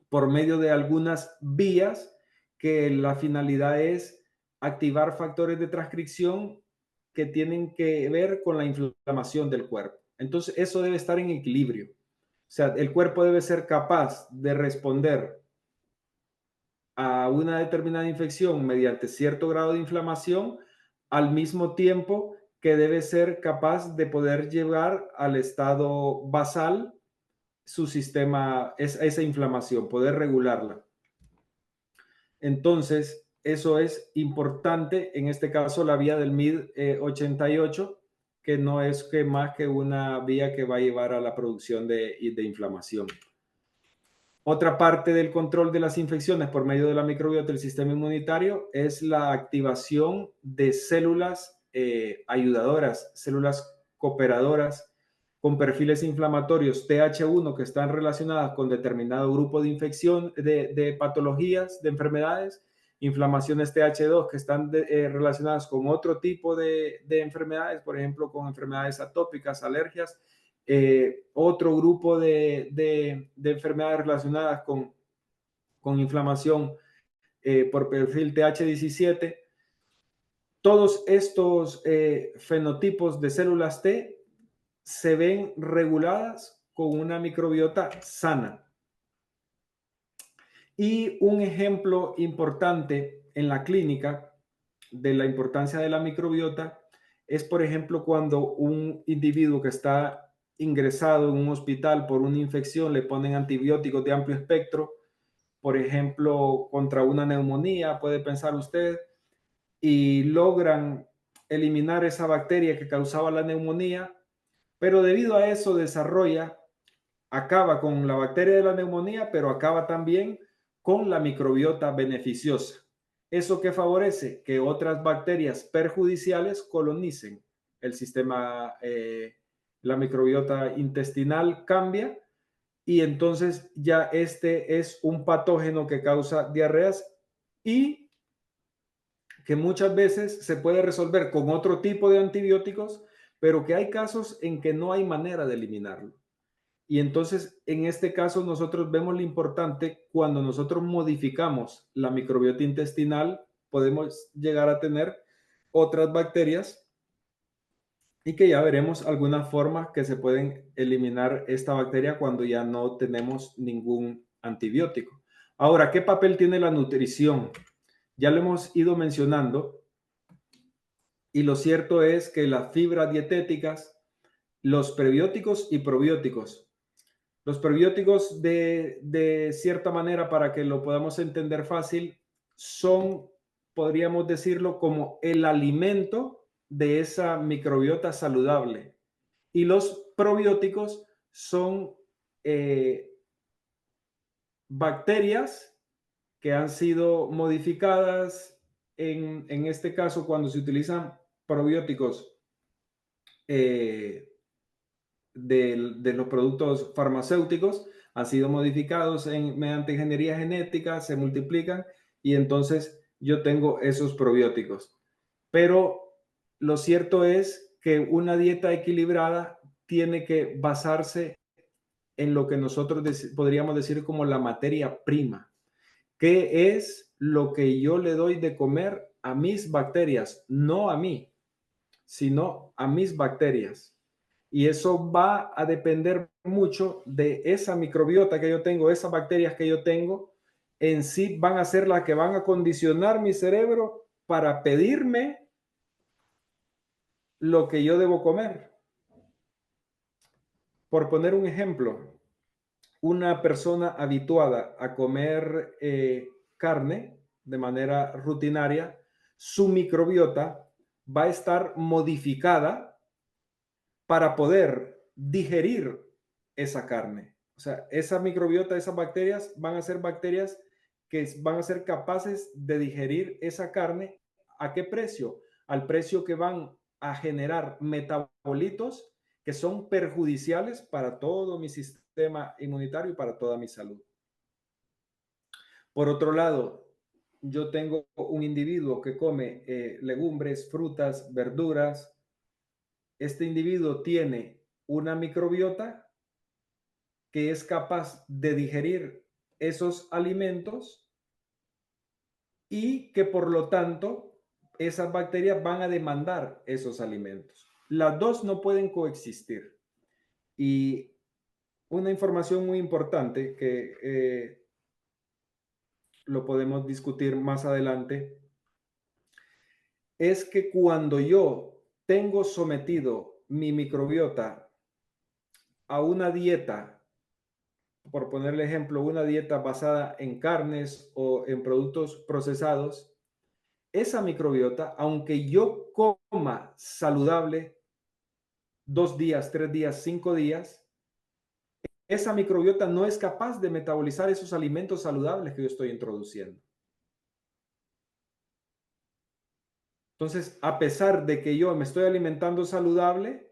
por medio de algunas vías que la finalidad es activar factores de transcripción que tienen que ver con la inflamación del cuerpo. Entonces, eso debe estar en equilibrio. O sea, el cuerpo debe ser capaz de responder a una determinada infección mediante cierto grado de inflamación, al mismo tiempo que debe ser capaz de poder llevar al estado basal su sistema, esa inflamación, poder regularla. Entonces, eso es importante, en este caso la vía del MID88, que no es que más que una vía que va a llevar a la producción de inflamación. Otra parte del control de las infecciones por medio de la microbiota del sistema inmunitario es la activación de células ayudadoras, células cooperadoras con perfiles inflamatorios TH1 que están relacionadas con determinado grupo de infección, de patologías, de enfermedades, inflamaciones TH2 que están relacionadas con otro tipo de enfermedades, por ejemplo, con enfermedades atópicas, alergias, otro grupo de enfermedades relacionadas con inflamación por perfil TH17. Todos estos fenotipos de células T se ven reguladas con una microbiota sana. Y un ejemplo importante en la clínica de la importancia de la microbiota es, por ejemplo, cuando un individuo que está ingresado en un hospital por una infección le ponen antibióticos de amplio espectro, por ejemplo, contra una neumonía, puede pensar usted, y logran eliminar esa bacteria que causaba la neumonía, pero debido a eso acaba con la bacteria de la neumonía, pero acaba también con la microbiota beneficiosa. ¿Eso qué favorece? Que otras bacterias perjudiciales colonicen el sistema, la microbiota intestinal cambia y entonces ya este es un patógeno que causa diarreas y que muchas veces se puede resolver con otro tipo de antibióticos, pero que hay casos en que no hay manera de eliminarlo. Y entonces, en este caso, nosotros vemos lo importante cuando nosotros modificamos la microbiota intestinal, podemos llegar a tener otras bacterias y que ya veremos algunas formas que se pueden eliminar esta bacteria cuando ya no tenemos ningún antibiótico. Ahora, ¿qué papel tiene la nutrición? Ya lo hemos ido mencionando y lo cierto es que las fibras dietéticas, los prebióticos y probióticos. Los prebióticos, de cierta manera, para que lo podamos entender fácil, son, podríamos decirlo, como el alimento de esa microbiota saludable. Y los probióticos son eh, bacterias que han sido modificadas, en este caso, cuando se utilizan probióticos de los productos farmacéuticos, han sido modificados mediante ingeniería genética, se multiplican y entonces yo tengo esos probióticos. Pero lo cierto es que una dieta equilibrada tiene que basarse en lo que nosotros podríamos decir como la materia prima. ¿Qué es lo que yo le doy de comer a mis bacterias? No a mí, sino a mis bacterias. Y eso va a depender mucho de esa microbiota que yo tengo, esas bacterias que yo tengo, en sí van a ser las que van a condicionar mi cerebro para pedirme lo que yo debo comer. Por poner un ejemplo, una persona habituada a comer carne de manera rutinaria, su microbiota va a estar modificada para poder digerir esa carne. O sea, esa microbiota, esas bacterias van a ser bacterias que van a ser capaces de digerir esa carne. ¿A qué precio? Al precio que van a generar metabolitos que son perjudiciales para todo mi sistema inmunitario y para toda mi salud. Por otro lado, yo tengo un individuo que come legumbres, frutas, verduras. Este individuo tiene una microbiota que es capaz de digerir esos alimentos y que por lo tanto esas bacterias van a demandar esos alimentos. Las dos no pueden coexistir. Y una información muy importante que lo podemos discutir más adelante es que cuando yo tengo sometido mi microbiota a una dieta, por ponerle ejemplo, una dieta basada en carnes o en productos procesados, esa microbiota, aunque yo coma saludable 2 días, 3 días, 5 días, esa microbiota no es capaz de metabolizar esos alimentos saludables que yo estoy introduciendo. Entonces, a pesar de que yo me estoy alimentando saludable,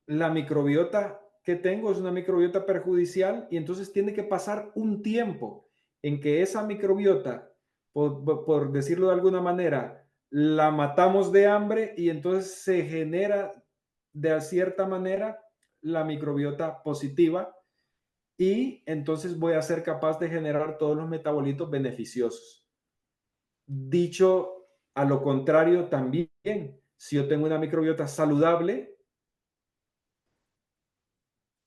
la microbiota que tengo es una microbiota perjudicial y entonces tiene que pasar un tiempo en que esa microbiota, por decirlo de alguna manera, la matamos de hambre y entonces se genera de cierta manera la microbiota positiva y entonces voy a ser capaz de generar todos los metabolitos beneficiosos. Dicho a lo contrario también, si yo tengo una microbiota saludable,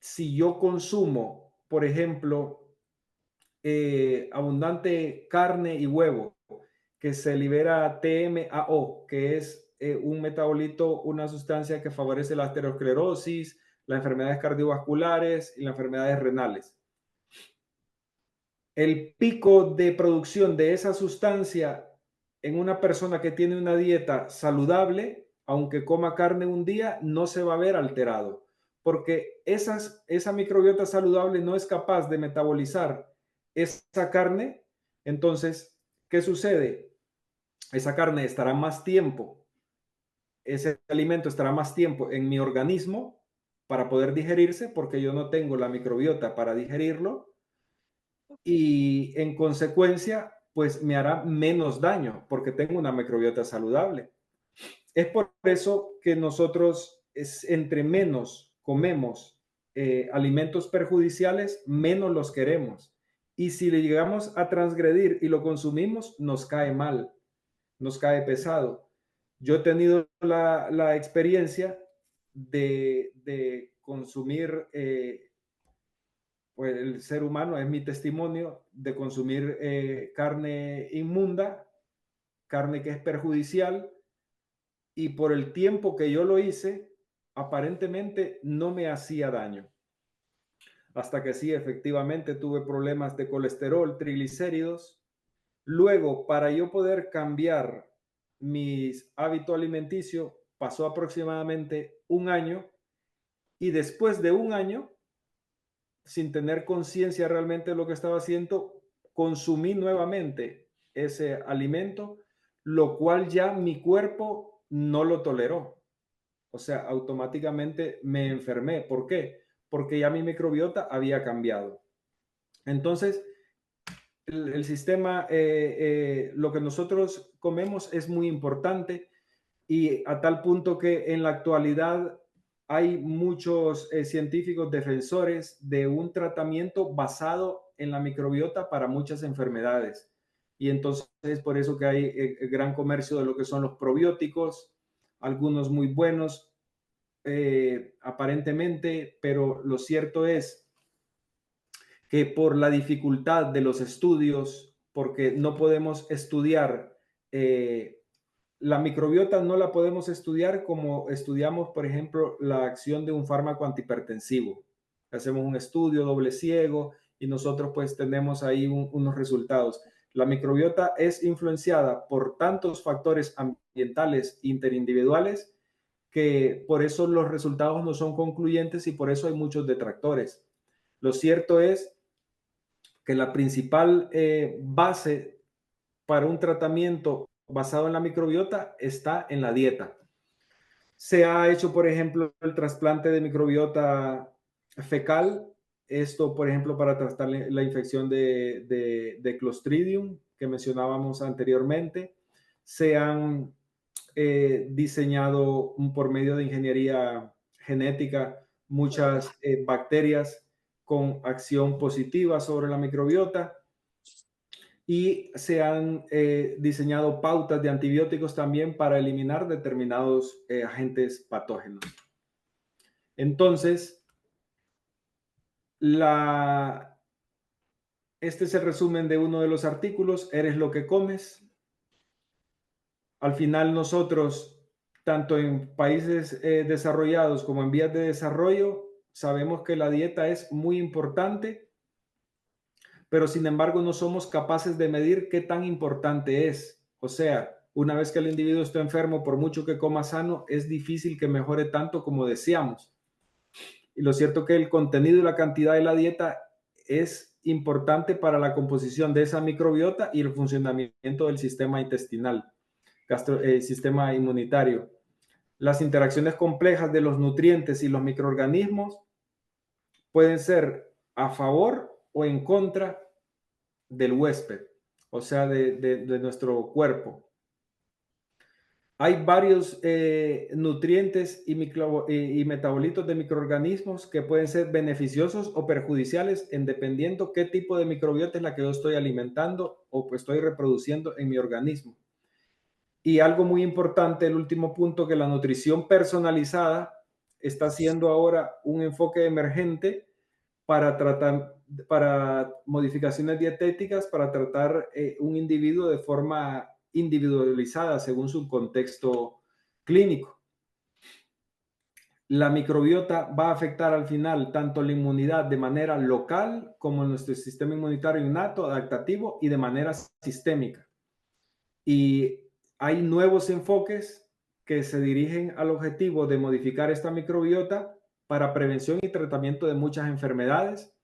si yo consumo, por ejemplo, abundante carne y huevo, que se libera TMAO, que es un metabolito, una sustancia que favorece la aterosclerosis, las enfermedades cardiovasculares y las enfermedades renales. El pico de producción de esa sustancia en una persona que tiene una dieta saludable aunque coma carne un día, no se va a ver alterado, porque esa microbiota saludable no es capaz de metabolizar esa carne. Entonces, ¿qué sucede? Esa carne estará más tiempo, ese alimento estará más tiempo en mi organismo para poder digerirse, porque yo no tengo la microbiota para digerirlo, y en consecuencia, pues me hará menos daño porque tengo una microbiota saludable. Es por eso que nosotros, entre menos comemos alimentos perjudiciales, menos los queremos. Y si le llegamos a transgredir y lo consumimos, nos cae mal, nos cae pesado. Yo he tenido la experiencia de consumir, pues el ser humano es mi testimonio, de consumir carne inmunda, carne que es perjudicial, y por el tiempo que yo lo hice, aparentemente no me hacía daño. Hasta que sí, efectivamente tuve problemas de colesterol, triglicéridos. Luego, para yo poder cambiar mis hábitos alimenticios, pasó aproximadamente un año, y después de un año, sin tener conciencia realmente de lo que estaba haciendo, consumí nuevamente ese alimento, lo cual ya mi cuerpo no lo toleró. O sea, automáticamente me enfermé. ¿Por qué? Porque ya mi microbiota había cambiado. Entonces, el sistema, lo que nosotros comemos es muy importante, y a tal punto que en la actualidad hay muchos científicos defensores de un tratamiento basado en la microbiota para muchas enfermedades. Y entonces es por eso que hay gran comercio de lo que son los probióticos, algunos muy buenos aparentemente, pero lo cierto es que por la dificultad de los estudios, porque no podemos estudiar la microbiota, no la podemos estudiar como estudiamos, por ejemplo, la acción de un fármaco antihipertensivo. Hacemos un estudio doble ciego y nosotros pues tenemos ahí unos resultados. La microbiota es influenciada por tantos factores ambientales interindividuales que por eso los resultados no son concluyentes y por eso hay muchos detractores. Lo cierto es que la principal base para un tratamiento basado en la microbiota está en la dieta. Se ha hecho, por ejemplo, el trasplante de microbiota fecal. Esto, por ejemplo, para tratar la infección de Clostridium que mencionábamos anteriormente. Se han diseñado por medio de ingeniería genética muchas bacterias con acción positiva sobre la microbiota, y se han diseñado pautas de antibióticos también para eliminar determinados agentes patógenos. Entonces, este es el resumen de uno de los artículos: eres lo que comes. Al final nosotros, tanto en países desarrollados como en vías de desarrollo, sabemos que la dieta es muy importante, pero sin embargo no somos capaces de medir qué tan importante es. O sea, una vez que el individuo está enfermo, por mucho que coma sano, es difícil que mejore tanto como deseamos. Y lo cierto es que el contenido y la cantidad de la dieta es importante para la composición de esa microbiota y el funcionamiento del sistema intestinal, sistema inmunitario. Las interacciones complejas de los nutrientes y los microorganismos pueden ser a favor o en contra del huésped, o sea, de nuestro cuerpo. Hay varios nutrientes y metabolitos de microorganismos que pueden ser beneficiosos o perjudiciales en dependiendo qué tipo de microbiota es la que yo estoy alimentando o pues estoy reproduciendo en mi organismo. Y algo muy importante, el último punto, que la nutrición personalizada está haciendo ahora un enfoque emergente para modificaciones dietéticas, para tratar un individuo de forma individualizada según su contexto clínico. La microbiota va a afectar al final tanto la inmunidad de manera local como nuestro sistema inmunitario innato, adaptativo, y de manera sistémica. Y hay nuevos enfoques que se dirigen al objetivo de modificar esta microbiota para prevención y tratamiento de muchas enfermedades.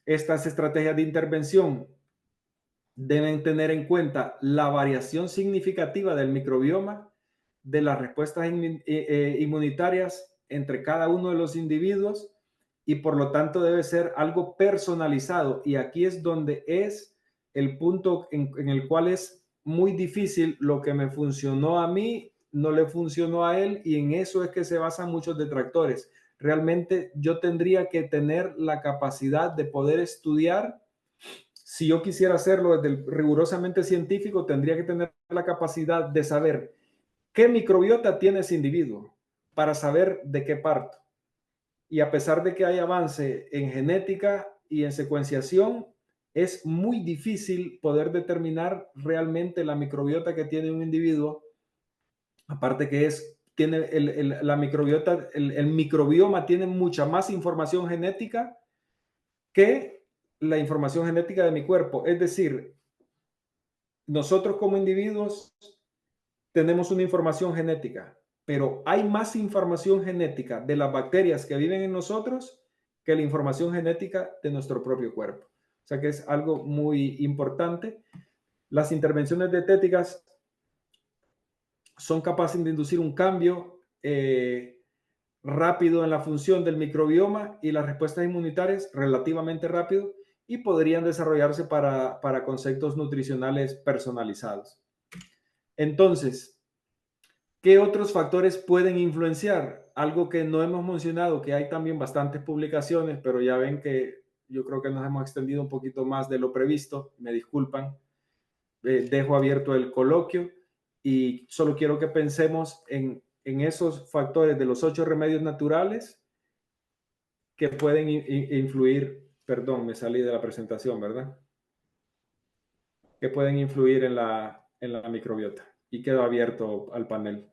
Estas estrategias de intervención deben tener en cuenta la variación significativa del microbioma, de las respuestas inmunitarias entre cada uno de los individuos, y por lo tanto debe ser algo personalizado. Y aquí es donde es el punto en el cual es muy difícil. Lo que me funcionó a mí no le funcionó a él, y en eso es que se basan muchos detractores. Realmente yo tendría que tener la capacidad de poder estudiar. Si yo quisiera hacerlo desde el rigurosamente científico, tendría que tener la capacidad de saber qué microbiota tiene ese individuo para saber de qué parto. Y a pesar de que hay avance en genética y en secuenciación, es muy difícil poder determinar realmente la microbiota que tiene un individuo. Aparte que tiene la microbiota, el microbioma tiene mucha más información genética que la información genética de mi cuerpo. Es decir, nosotros como individuos tenemos una información genética, pero hay más información genética de las bacterias que viven en nosotros que la información genética de nuestro propio cuerpo. O sea que es algo muy importante. Las intervenciones dietéticas son capaces de inducir un cambio rápido en la función del microbioma y las respuestas inmunitarias relativamente rápido, y podrían desarrollarse para conceptos nutricionales personalizados. Entonces, ¿qué otros factores pueden influenciar? Algo que no hemos mencionado, que hay también bastantes publicaciones, pero ya ven que yo creo que nos hemos extendido un poquito más de lo previsto, me disculpan. Dejo abierto el coloquio y solo quiero que pensemos en esos factores de los 8 remedios naturales que pueden influir, perdón, me salí de la presentación, ¿verdad? Que pueden influir en la microbiota. Y quedo abierto al panel.